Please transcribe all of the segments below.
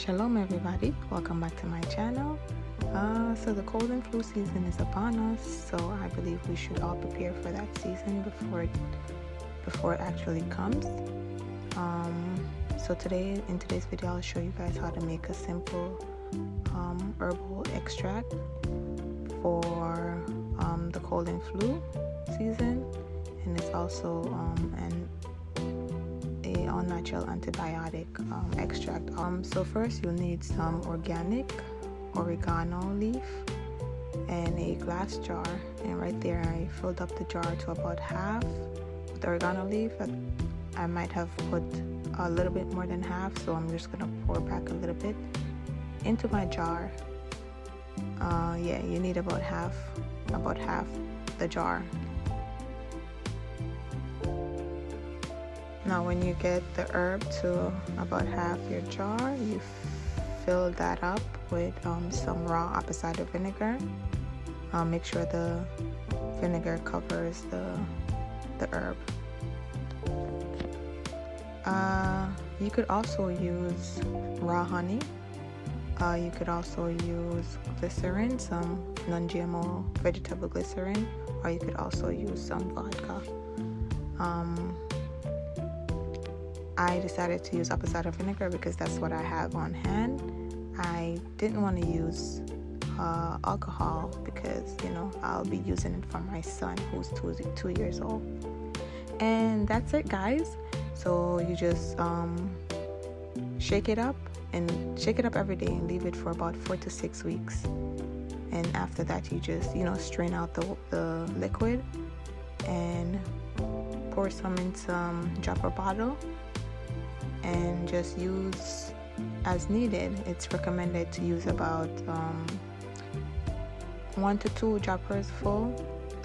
Shalom everybody, welcome back to my channel. So the cold and flu season is upon us, so I believe we should all prepare for that season before it actually comes. So in today's video I'll show you guys how to make a simple herbal extract for the cold and flu season, and it's also a all-natural antibiotic extract. So first you'll need some organic oregano leaf and a glass jar, and right there I filled up the jar to about half with oregano leaf. I might have put a little bit more than half, so I'm just gonna pour back a little bit into my jar. Yeah, you need about half the jar. Now when you get the herb to about half your jar, you fill that up with some raw apple cider vinegar. Make sure the vinegar covers the herb. You could also use raw honey. You could also use glycerin, some non-GMO vegetable glycerin, or you could also use some vodka. I decided to use apple cider vinegar because that's what I have on hand. I didn't want to use alcohol because, you know, I'll be using it for my son who's 2 years old. And that's it, guys. So you just shake it up every day and leave it for about 4 to 6 weeks. And after that you just, strain out the liquid and pour some in some dropper bottle and just use as needed. It's recommended to use about 1 to 2 droppers full,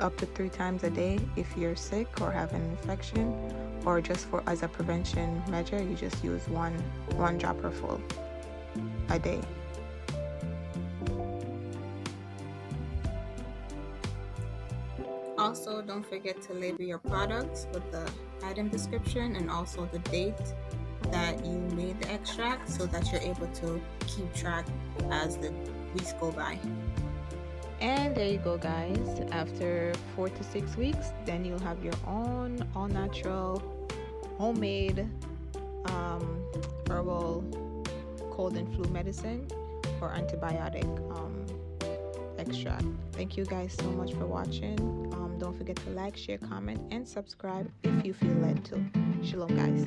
up to 3 times a day if you're sick or have an infection, or just as a prevention measure, you just use one dropper full a day. Also, don't forget to label your products with the item description and also the date that you made the extract, so that you're able to keep track as the weeks go by. And there you go, guys. After 4 to 6 weeks, then you'll have your own all-natural, homemade herbal cold and flu medicine or antibiotic extract. Thank you guys so much for watching. Don't forget to like, share, comment, and subscribe if you feel led to. Shalom, guys.